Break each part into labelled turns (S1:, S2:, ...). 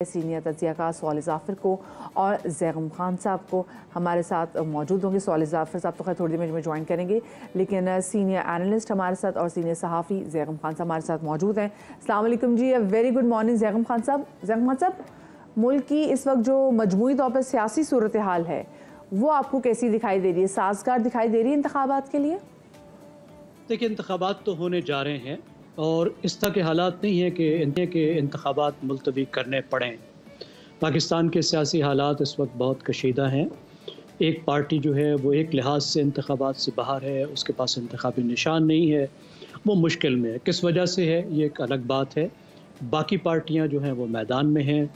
S1: Senior तज्ज़ियाकार सवाल ज़ाफ़िर को और ज़ैगम खान साहब को हमारे साथ मौजूद होंगे। सवाल ज़ाफ़िर साहब तो खैर थोड़ी देर में ज्वाइन करेंगे, लेकिन सीनियर एनालिस्ट हमारे साथ और सीनियर सहाफ़ी ज़ैगम खान साहब हमारे साथ मौजूद हैं। अस्सलाम वालेकुम जी, very good morning Zaigham Khan साहब। ज़ैगम खान साहब, मुल्क की इस वक्त जो मजमूई तौर पर सियासी सूरत हाल है वो आपको कैसी दिखाई दे रही है? साज़गार दिखाई दे रही है इंतखाबात के लिए?
S2: देखिए, इंतखाबात तो होने जा रहे हैं और इस तरह के हालात नहीं है कि इंतखाबात मुलतवी करने पड़ें। पाकिस्तान के सियासी हालात इस वक्त बहुत कशीदा हैं। एक पार्टी जो है वो एक लिहाज से इंतखाबात से बाहर है, उसके पास इंतखाबी निशान नहीं है, वो मुश्किल में है। किस वजह से है ये एक अलग बात है। बाकी पार्टियां जो हैं वो मैदान में हैं।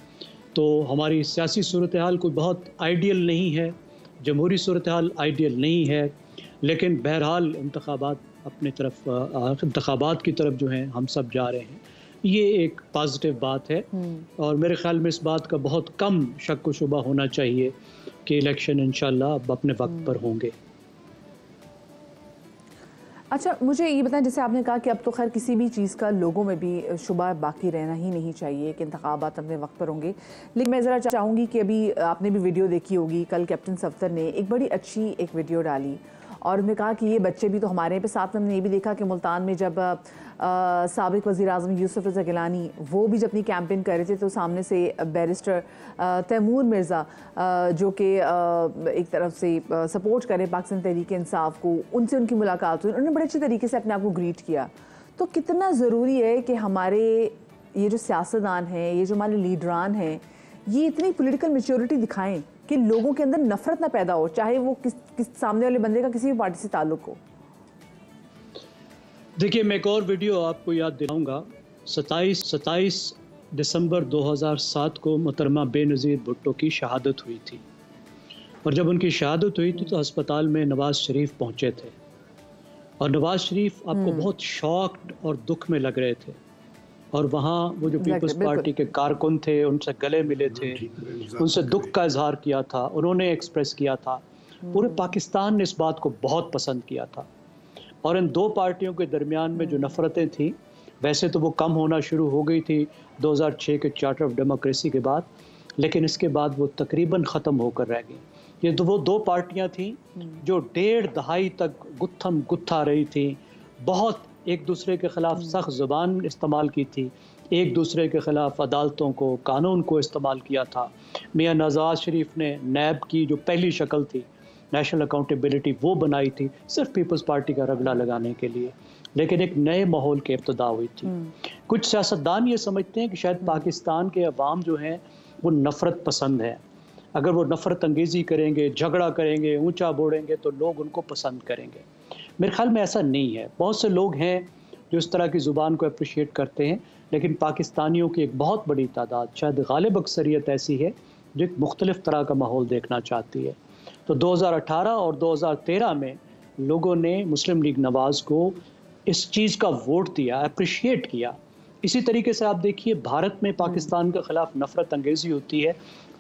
S2: तो हमारी सियासी सूरत हाल कोई बहुत आइडियल नहीं है, जमहूरी सूरत हाल आइडियल नहीं है, लेकिन बहरहाल इंतखाबात की तरफ जो है हम सब जा रहे हैं। ये एक पॉजिटिव बात है और मेरे ख्याल में इस बात का बहुत कम शक व शुबा होना चाहिए कि इलेक्शन इंशाल्लाह अब अपने वक्त पर होंगे।
S1: अच्छा, मुझे ये बताएं, जैसे आपने कहा कि अब तो खैर किसी भी चीज़ का लोगों में भी शुबा बाकी रहना ही नहीं चाहिए कि इंतखाबात अपने वक्त पर होंगे। लेकिन मैं ज़रा चाहूँगी कि अभी आपने भी वीडियो देखी होगी, कल कैप्टन सफ्दर ने एक बड़ी अच्छी एक वीडियो डाली और उन्होंने कहा कि ये बच्चे भी तो हमारे यहाँ पे। साथ में हमने ये भी देखा कि मुल्तान में जब साबिक वज़ीर आज़म यूसुफ रज़ा गिलानी वो भी जब अपनी कैंपेन कर रहे थे तो सामने से बैरिस्टर तैमूर मिर्ज़ा जो कि एक तरफ से सपोर्ट करें पाकिस्तान तहरीक इंसाफ को, उनसे उनकी मुलाकात हुई। उन्होंने बड़े अच्छे तरीके से अपने आप को ग्रीट किया। तो कितना ज़रूरी है कि हमारे ये जो सियासतदान हैं, ये जो हमारे लीडरान हैं, ये इतनी पॉलिटिकल मैच्योरिटी दिखाएं कि लोगों के अंदर नफरत ना पैदा हो, चाहे वो किस सामने वाले बंदे का किसी भी पार्टी से ताल्लुक हो।
S2: देखिए, मैं एक और वीडियो आपको याद दिलाऊंगा। 27 दिसंबर 2007 को मोहतरमा बेनज़ीर भुट्टो की शहादत हुई थी और जब उनकी शहादत हुई थी तो अस्पताल में नवाज़ शरीफ पहुंचे थे और नवाज़ शरीफ आपको बहुत शॉक्ड और दुख में लग रहे थे और वहाँ वो जो पीपल्स पार्टी के कारकुन थे उनसे गले मिले थे, उनसे दुख का इजहार किया था, उन्होंने एक्सप्रेस किया था। पूरे पाकिस्तान ने इस बात को बहुत पसंद किया था और इन दो पार्टियों के दरमियान में जो नफ़रतें थी वैसे तो वो कम होना शुरू हो गई थी 2006 के चार्टर ऑफ डेमोक्रेसी के बाद, लेकिन इसके बाद वो तकरीबन ख़त्म होकर रह गई। ये तो वो दो पार्टियां थीं जो 1.5 दहाई तक गुत्थम गुत्था रही थी, बहुत एक दूसरे के ख़िलाफ़ सख्त ज़ुबान इस्तेमाल की थी, एक दूसरे के ख़िलाफ़ अदालतों को, कानून को इस्तेमाल किया था। मियां नवाज़ शरीफ ने नैब की जो पहली शक्ल थी, नेशनल अकाउंटेबिलिटी, वो बनाई थी सिर्फ पीपल्स पार्टी का रगड़ा लगाने के लिए, लेकिन एक नए माहौल की इब्तिदा हुई थी। कुछ सियासतदान ये समझते हैं कि शायद पाकिस्तान के अवाम जो हैं वो नफ़रत पसंद है, अगर वो नफ़रत अंगेज़ी करेंगे, झगड़ा करेंगे, ऊंचा बोलेंगे तो लोग उनको पसंद करेंगे। मेरे ख्याल में ऐसा नहीं है। बहुत से लोग हैं जो इस तरह की ज़ुबान को अप्रिशिएट करते हैं, लेकिन पाकिस्तानियों की एक बहुत बड़ी तादाद, शायद गालिब अक्सरियत ऐसी है जो एक मुख्तलिफ़ तरह का माहौल देखना चाहती है। तो 2018 और 2013 में लोगों ने मुस्लिम लीग नवाज़ को इस चीज़ का वोट दिया, अप्रिशिएट किया। इसी तरीके से आप देखिए, भारत में पाकिस्तान के ख़िलाफ़ नफ़रत अंगेज़ी होती है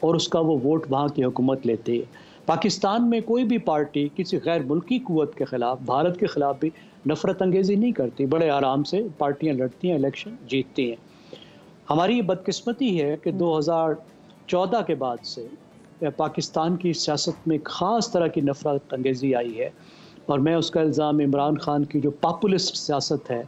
S2: और उसका वो वोट वहाँ की हुकूमत लेती है। पाकिस्तान में कोई भी पार्टी किसी गैर मुल्की क़ुव्वत के ख़िलाफ़, भारत के ख़िलाफ़ भी नफ़रत अंगेज़ी नहीं करती। बड़े आराम से पार्टियाँ लड़ती हैं, इलेक्शन जीतती हैं। हमारी ये बदकिस्मती है कि 2014 के बाद से पाकिस्तान की सियासत में ख़ास तरह की नफ़रत अंगेज़ी आई है और मैं उसका इल्ज़ाम इमरान खान की जो पॉपुलिस्ट सियासत है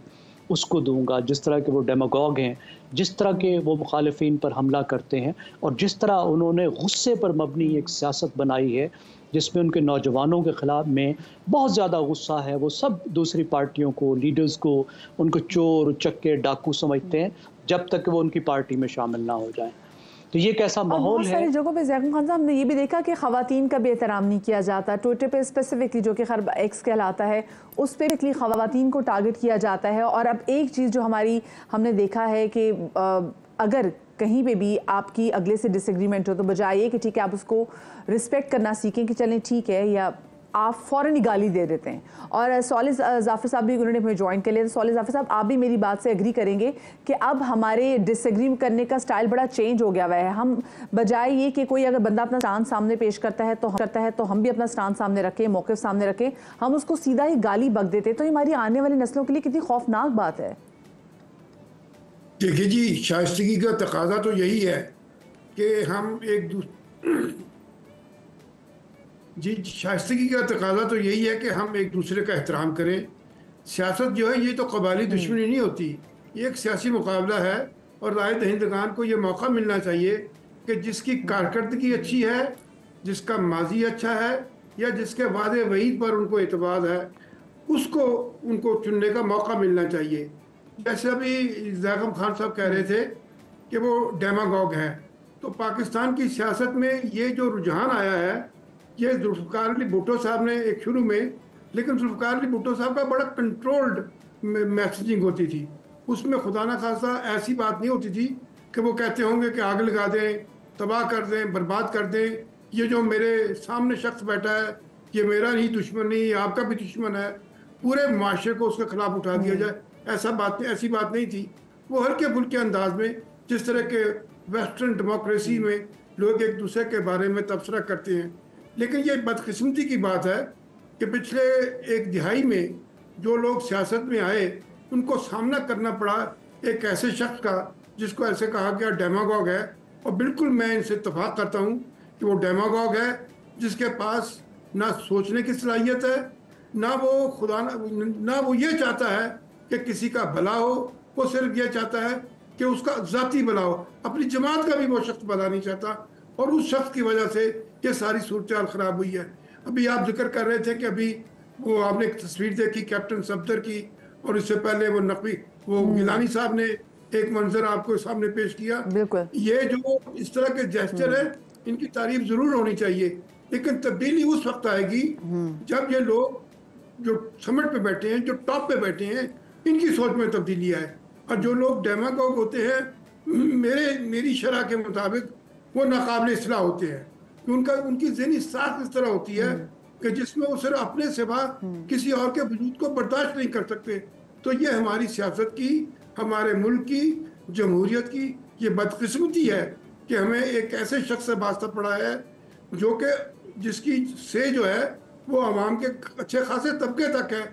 S2: उसको दूंगा। जिस तरह के वो डेमागोग हैं, जिस तरह के वो मुखालिफिन पर हमला करते हैं और जिस तरह उन्होंने गुस्से पर मबनी एक सियासत बनाई है जिसमें उनके नौजवानों के ख़िलाफ़ में बहुत ज़्यादा गुस्सा है। वो सब दूसरी पार्टियों को, लीडर्स को, उनको चोर, चक्के, डाकू समझते हैं जब तक वो उनकी पार्टी में शामिल ना हो जाएं। तो ये कैसा माहौल है।
S1: सारी जगहों पे ज़ैगम खान साहब, हमने ये भी देखा कि ख़वातीन का भी एहतराम नहीं किया जाता। ट्विटर पे स्पेसिफिकली, जो कि खैर एक्स कहलाता है, उस पर ख़वातीन को टारगेट किया जाता है। और अब एक चीज़ जो हमने देखा है कि अगर कहीं पे भी आपकी अगले से डिसएग्रीमेंट हो तो बजाय ये कि ठीक है आप उसको रिस्पेक्ट करना सीखें कि चलें ठीक है, या आप फ़ौरन ही गाली दे देते हैं। और सवाल ज़ाफ़िर साहब भी उन्होंने हमें ज्वाइन कर लिया। तो सवाल ज़ाफ़िर साहब, आप भी मेरी बात से एग्री करेंगे कि अब हमारे डिसएग्री करने का स्टाइल बड़ा चेंज हो गया हुआ है। हम बजाय ये कि कोई अगर बंदा अपना स्टांस सामने पेश करता है तो हम भी अपना स्टांस सामने रखें, मौक़िफ़ सामने रखें, हम उसको सीधा ही गाली बक देते। तो हमारी आने वाली नस्लों के लिए कितनी खौफनाक बात है।
S3: देखिए जी, शाइस्तगी का तकाजा तो यही है कि हम एक जी, शाइस्तगी का तकाजा तो यही है कि हम एक दूसरे का एहतराम करें। सियासत जो है ये तो कबायली दुश्मनी नहीं होती, ये एक सियासी मुकाबला है और राय दहिंदगान को ये मौका मिलना चाहिए कि जिसकी कारकर्दगी अच्छी है, जिसका माजी अच्छा है या जिसके वादे वईद पर उनको एतबार है, उसको उनको चुनने का मौका मिलना चाहिए। जैसे अभी ज़ैगम खान साहब कह रहे थे कि वो डेमागॉग है, तो पाकिस्तान की सियासत में ये जो रुझान आया है, ये जुल्फ़िकार अली भुट्टो साहब ने एक शुरू में, लेकिन जुल्फ़िकार अली भुट्टो साहब का बड़ा कंट्रोल्ड मैसेजिंग होती थी, उसमें खुदा ना खासा ऐसी बात नहीं होती थी कि वो कहते होंगे कि आग लगा दें, तबाह कर दें, बर्बाद कर दें, ये जो मेरे सामने शख्स बैठा है ये मेरा नहीं दुश्मन नहीं, आपका भी दुश्मन है, पूरे माशरे को उसके खिलाफ उठा दिया जाए, ऐसी बात नहीं थी। वो हल्के फुल्के अंदाज में, जिस तरह के वेस्टर्न डेमोक्रेसी में लोग एक दूसरे के बारे में तबसरा करते हैं। लेकिन ये बदकिस्मती की बात है कि पिछले एक दिहाई में जो लोग सियासत में आए उनको सामना करना पड़ा एक ऐसे शख्स का जिसको ऐसे कहा गया डेमागॉग है, और बिल्कुल मैं इनसे इत्तफाक करता हूँ कि वो डेमागॉग है जिसके पास ना सोचने की सलाहियत है, ना वो ये चाहता है कि किसी का भला हो, वो सिर्फ ये चाहता है कि उसका ज़ाती भला हो, अपनी जमात का भी वो शख्स भला नहीं चाहता, और उस शख्स की वजह से ये सारी सूरत हाल ख़राब हुई है। अभी आप जिक्र कर रहे थे कि अभी वो आपने एक तस्वीर देखी कैप्टन सफदर की, और इससे पहले वो गिलानी साहब ने एक मंजर आपको सामने पेश किया। ये जो इस तरह के जेस्चर है इनकी तारीफ जरूर होनी चाहिए, लेकिन तब्दीली उस वक्त आएगी जब ये लोग जो समिट पे बैठे हैं, जो टॉप पे बैठे हैं, इनकी सोच में तब्दीली आए। और जो लोग डेमागॉग होते हैं, मेरी शरह के मुताबिक वो नाकाबिल इस्लाह होते हैं, उनकी ज़हनी साख इस तरह होती है कि जिसमें वो सिर्फ अपने सिवा किसी और के वजूद को बर्दाश्त नहीं कर सकते। तो ये हमारी सियासत की, हमारे मुल्क की, जमहूरियत की ये बदकिस्मती है कि हमें एक ऐसे शख्स से वास्ता पड़ा है जो कि जिसकी से जो है वो अवाम के अच्छे खासे तबके तक है,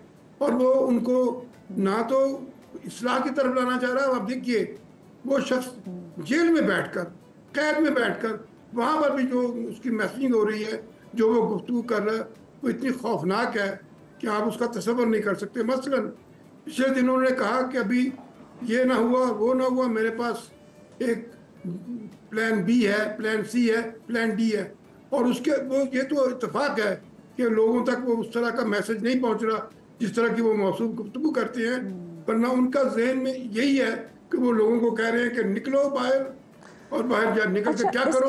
S3: और वो उनको ना तो इस्लाह की तरफ लाना चाह रहा है। अब देखिए वो शख्स जेल में बैठकर, कैद में बैठकर, वहाँ पर भी जो उसकी मैसेजिंग हो रही है, जो वो गुफ्तगू कर रहा है, वो इतनी खौफनाक है कि आप उसका तसव्वुर नहीं कर सकते। मसलन पिछले दिनों उन्होंने कहा कि अभी ये ना हुआ, वो ना हुआ, मेरे पास एक प्लान बी है, प्लान सी है, प्लान डी है, और उसके वो ये तो इत्तेफाक है कि लोगों तक वो उस तरह का मैसेज नहीं पहुंच रहा जिस तरह की वो मौसूफ गुफ्तगू करते हैं, वरना उनका जहन में यही है कि वो लोगों को कह रहे हैं कि निकलो बाहर, और बाहर जा निकल के क्या करो।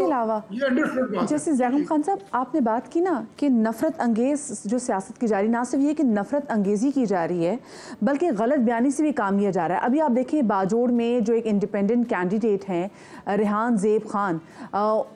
S3: ये अंडरस्टूड बात है।
S1: जैसे ज़ैगम खान साहब आपने बात की ना कि नफरत अंगेज जो सियासत की जा रही, ना सिर्फ ये कि नफरत अंगेजी की जा रही है बल्कि गलत बयानी से भी काम लिया जा रहा है। अभी आप देखें बाजोड़ में जो एक इंडिपेंडेंट कैंडिडेट हैं रेहान ज़ेब खान,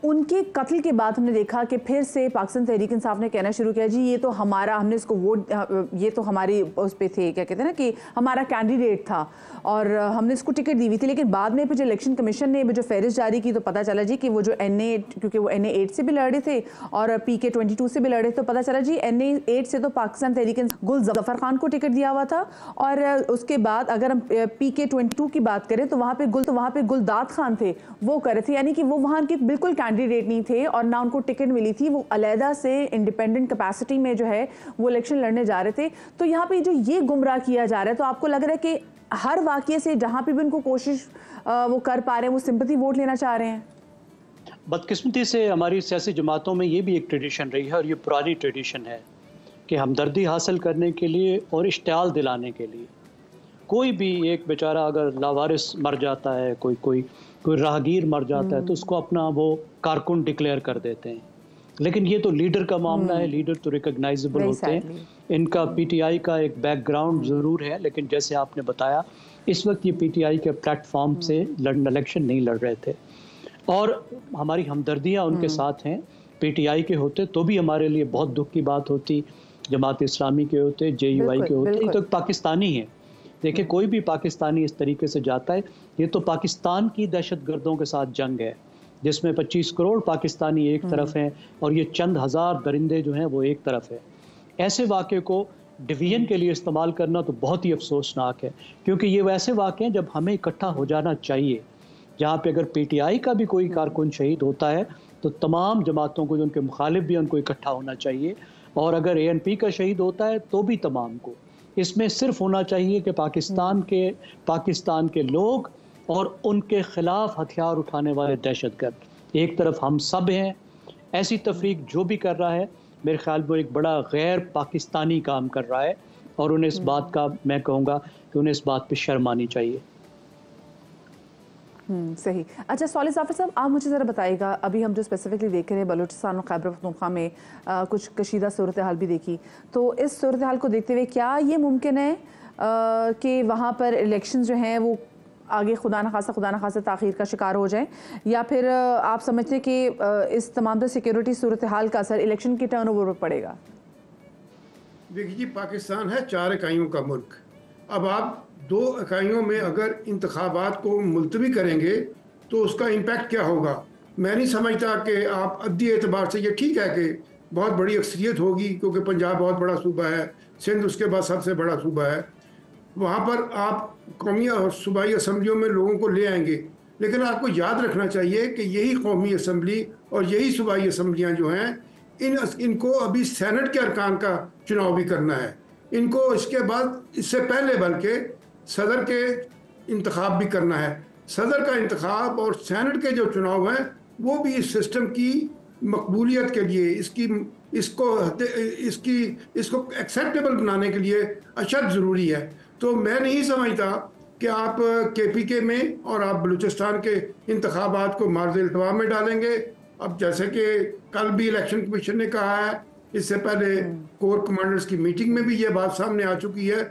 S1: उनके कत्ल के बाद हमने देखा कि फिर से पाकिस्तान तहरीक इंसाफ ने कहना शुरू किया, जी ये तो हमारा, हमने इसको वोट, ये तो हमारी उस पर थे, क्या कहते हैं ना कि हमारा कैंडिडेट था और हमने इसको टिकट दी हुई थी। लेकिन बाद में फिर जो इलेक्शन कमीशन ने जो फहरिस्त जारी की तो पता चला जी कि वो जो NA, क्योंकि वो NA 8 से भी लड़ रहे थे और PK 22 से भी लड़ रहे थे, तो पता चला जी NA 8 से तो पाकिस्तान तहरीक गुल जफर खान को टिकट दिया हुआ था, और उसके बाद अगर हम PK 22 की बात करें तो वहाँ पे गुलदाद खान थे, वो कर रहे थे, यानी कि वो वहाँ के बिल्कुल कैंडिडेट नहीं थे और ना उनको टिकट मिली थी, वो अलहदा से इंडिपेंडेंट कैपेसिटी में जो है वो इलेक्शन लड़ने जा रहे थे। तो यहाँ पे जो ये गुमराह किया जा रहा है, तो आपको लग रहा है कि हर वाक़ये से जहाँ पे भी उनको कोशिश वो कर पा रहे हैं, वो सिंपैथी वोट लेना चाह रहे हैं?
S2: बदकिस्मती से हमारी सियासी जमातों में ये भी एक ट्रेडिशन रही है, और ये पुरानी ट्रेडिशन है कि हमदर्दी हासिल करने के लिए और इश्तियाल दिलाने के लिए कोई भी एक बेचारा अगर लावारिस मर जाता है, कोई राहगीर मर जाता है, तो उसको अपना वो कारकुन डिक्लेयर कर देते हैं। लेकिन ये तो लीडर का मामला है, लीडर तो रिकॉग्नाइजेबल होते हैं, इनका PTI का एक बैकग्राउंड ज़रूर है, लेकिन जैसे आपने बताया इस वक्त ये PTI के प्लेटफॉर्म से इलेक्शन नहीं लड़ रहे थे, और हमारी हमदर्दियाँ उनके साथ हैं। PTI के होते तो भी हमारे लिए बहुत दुख की बात होती, जमात इस्लामी के होते, JUI के होते, ये तो पाकिस्तानी है। देखिए कोई भी पाकिस्तानी इस तरीके से जाता है, ये तो पाकिस्तान की दहशतगर्दों के साथ जंग है जिसमें 25 करोड़ पाकिस्तानी एक तरफ हैं और ये चंद हज़ार दरिंदे जो हैं वो एक तरफ है। ऐसे वाक़े को डिवीज़न के लिए इस्तेमाल करना तो बहुत ही अफसोसनाक है, क्योंकि ये वैसे वाक़े हैं जब हमें इकट्ठा हो जाना चाहिए, जहाँ पे अगर पीटीआई का भी कोई कारकुन शहीद होता है तो तमाम जमातों को, जो उनके मुखालिफ भी हैं, उनको इकट्ठा होना चाहिए, और अगर एएनपी का शहीद होता है तो भी तमाम को। इसमें सिर्फ होना चाहिए कि पाकिस्तान के लोग और उनके खिलाफ हथियार उठाने वाले दहशतगर्द, एक तरफ हम सब हैं। ऐसी तफरीक जो भी कर रहा है, मेरे ख्याल में एक बड़ा गैर पाकिस्तानी काम कर रहा है, और उन्हें इस बात का, मैं कहूँगा कि उन्हें इस बात पे शर्म आनी चाहिए।
S1: सही। अच्छा सॉलिह जाफर साहब, आप मुझे ज़रा बताइएगा, अभी हम जो स्पेसिफिकली देख रहे हैं बलूचिस्तान और खैबर पख्तूनख्वा में कुछ कशीदा सूरत हाल भी देखी, तो इस सूरत हाल को देखते हुए क्या ये मुमकिन है कि वहाँ पर इलेक्शन जो हैं वो आगे खुदा न खासा ताख़ीर का शिकार हो जाए, या फिर आप समझते हैं कि इस तमाम सिक्योरिटी सूरत हाल का असर इलेक्शन के टर्नओवर पर पड़ेगा?
S3: देखिए जी, पाकिस्तान है 4 इकाइयों का मुल्क। अब आप 2 इकाइयों में अगर इंतखाबात को मुलतवी करेंगे तो उसका इम्पैक्ट क्या होगा? मैं नहीं समझता कि आप अद्दी एतबार से, ये ठीक है कि बहुत बड़ी अक्सरियत होगी क्योंकि पंजाब बहुत बड़ा सूबा है, सिंध उसके बाद सबसे बड़ा सूबा है, वहाँ पर आप कौमी और सूबाई असम्बलियों में लोगों को ले आएंगे, लेकिन आपको याद रखना चाहिए कि यही कौमी असम्बली और यही सूबाई असम्बलियाँ जो हैं, इनको अभी सेनेट के अरकान का चुनाव भी करना है। इनको इसके बाद, इससे पहले बल्कि सदर के इंतखाब भी करना है। सदर का इंतखाब और सेनेट के जो चुनाव हैं वो भी इस सिस्टम की मकबूलियत के लिए, इसको एक्सेप्टेबल बनाने के लिए अशद ज़रूरी है। तो मैं नहीं समझता कि आप केपीके में और आप बलूचिस्तान के इंतखाबात को मार्ज़ इल्तवा में डालेंगे। अब जैसे कि कल भी इलेक्शन कमीशन ने कहा है, इससे पहले कोर कमांडर्स की मीटिंग में भी ये बात सामने आ चुकी है,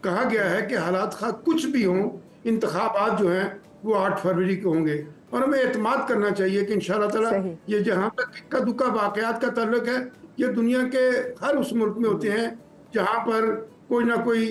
S3: कहा गया है कि हालात खा कुछ भी हों, इंतखाबात जो हैं वो 8 फरवरी को होंगे, और हमें एतमाद करना चाहिए कि इंशाअल्लाह ताला ये जहाँ तक इक्का दुक्का वाक़यात का ताल्लुक है, ये दुनिया के हर उस मुल्क में होते हैं जहाँ पर कोई ना कोई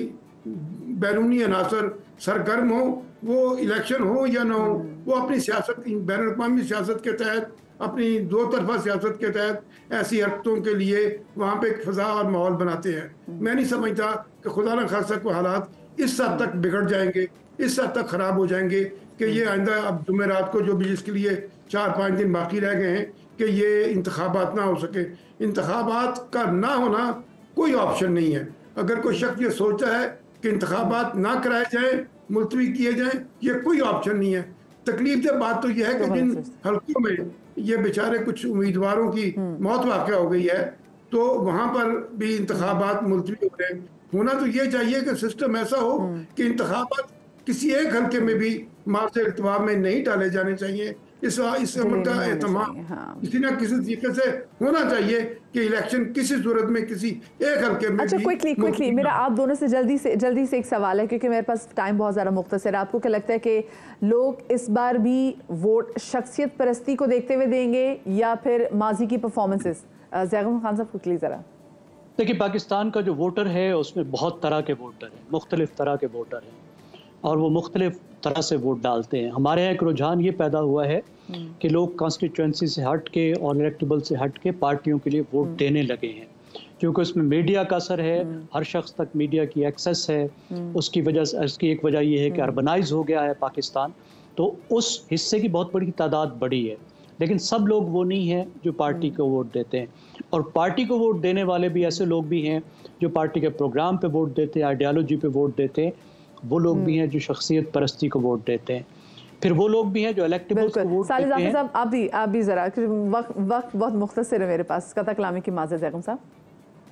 S3: बैरूनी अनासर सरगर्म हो, वो इलेक्शन हो या ना हो, वो अपनी सियासत, बैनुल-अक़वामी सियासत के तहत, अपनी 2 तरफा सियासत के तहत ऐसी हरकतों के लिए वहाँ पे एक फ़ज़ा और माहौल बनाते हैं। मैं नहीं समझता कि खुदा न खासा को हालात इस हद तक बिगड़ जाएंगे, इस हद तक ख़राब हो जाएंगे कि ये आइंदा, अब जुमेरात को जो भी जिसके लिए 4-5 दिन बाकी रह गए हैं, कि ये इंतखाबात ना हो सके। इंतखाबात का ना होना कोई ऑप्शन नहीं है। अगर कोई शख्स ये सोचता है कि इंतखाबात ना कराए जाएँ, मुलतवी किए जाएँ, ये कोई ऑप्शन नहीं है। तकलीफ की बात तो यह है कि जिन हल्कों में ये बेचारे कुछ उम्मीदवारों की मौत वाक़या हो गई है, तो वहाँ पर भी इंतखाबात मुलतवी हो रहे हैं। होना तो ये चाहिए कि सिस्टम ऐसा हो कि इंतखाबात किसी एक हल्के में भी मार्च इल्तवा में नहीं डाले जाने चाहिए। इस अमल का एहतमाम किसी न किसी तरीके से होना चाहिए कि इलेक्शन किसी सूरत में किसी एक हल्के में।
S1: अच्छा, क्विकली मेरा आप दोनों से जल्दी से एक सवाल है, क्योंकि मेरे पास टाइम बहुत ज़्यादा मुख्तसर है। आपको क्या लगता है कि लोग इस बार भी वोट शख्सियत परस्ती को देखते हुए देंगे या फिर माजी की परफॉर्मेंसेस? ज़ैगम खान साहब, क्विकली ज़रा।
S2: देखिए, पाकिस्तान का जो वोटर है उसमें बहुत तरह के वोटर हैं, मुख्तलिफ तरह के वोटर हैं, और वो मुख्तलिफ तरह से वोट डालते हैं। हमारे यहाँ एक रुझान ये पैदा हुआ है कि लोग कॉन्स्टिट्यूंसी से हट के और इलेक्टेबल से हट के पार्टियों के लिए वोट देने लगे हैं, क्योंकि उसमें मीडिया का असर है, हर शख्स तक मीडिया की एक्सेस है। उसकी वजह से, उसकी एक वजह ये है कि अर्बनाइज हो गया है पाकिस्तान, तो उस हिस्से की बहुत बड़ी तादाद बढ़ी है। लेकिन सब लोग वो नहीं हैं जो पार्टी को वोट देते हैं, और पार्टी को वोट देने वाले भी ऐसे लोग भी हैं जो पार्टी के प्रोग्राम पे वोट देते हैं, आइडियालॉजी पे वोट देते हैं। वो लोग भी हैं जो शख्सियत परस्ती को वोट देते हैं। फिर वो लोग भी हैं जो इलेक्टेबल्स को वोट देते हैं।
S1: साहब, आप भी ज़रा, वक्त बहुत मुख्तसर है मेरे पास, कथा कलामी की माज़रत। ज़ैगम साहब,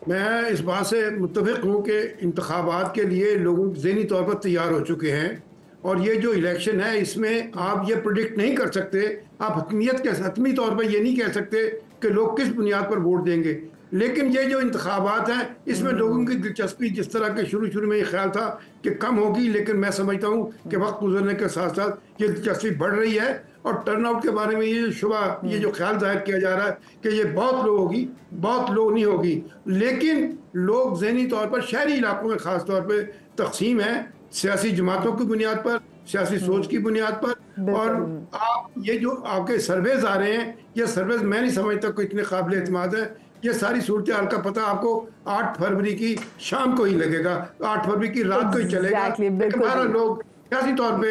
S3: मैं इस बात से मुत्तफ़िक़ हूँ कि इंतखाबात के लिए लोग ज़हनी तौर पर तैयार हो चुके हैं, और ये जो इलेक्शन है इसमें आप ये प्रेडिक्ट नहीं कर सकते, आप हतमी तौर पर ये नहीं कह सकते कि लोग किस बुनियाद पर वोट देंगे। लेकिन ये जो इंतखाबात हैं इसमें लोगों की दिलचस्पी, जिस तरह के शुरू में ये ख्याल था कि कम होगी, लेकिन मैं समझता हूँ कि वक्त गुजरने के साथ साथ ये दिलचस्पी बढ़ रही है। और टर्नआउट के बारे में ये जो ख्याल जाहिर किया जा रहा है कि ये बहुत लो होगी, बहुत लो नहीं होगी, लेकिन लोग ज़हनी तौर पर शहरी इलाकों में ख़ास तौर पर तकसीम है सियासी जमातों की बुनियाद पर, सियासी सोच की बुनियाद पर। और आप ये जो आपके सर्वेज आ रहे हैं, ये सर्वेज मैं नहीं समझता कोई इतने काबिल एतमाद है। ये सारी सूरत हाल का पता आपको 8 फरवरी की शाम को ही लगेगा, 8 फरवरी की रात को ही चलेगा। 12 लोग सियासी तौर पे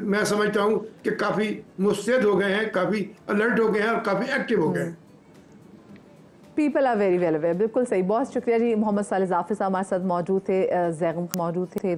S3: मैं समझता हूँ कि काफ़ी मुस्तैद हो गए हैं, काफ़ी अलर्ट हो गए हैं और काफ़ी एक्टिव हो गए हैं।
S1: People are very well aware. बिल्कुल सही, बहुत शुक्रिया जी। मोहम्मद सालिह जाफिर साहब हमारे साथ मौजूद थे, जैगम मौजूद थे।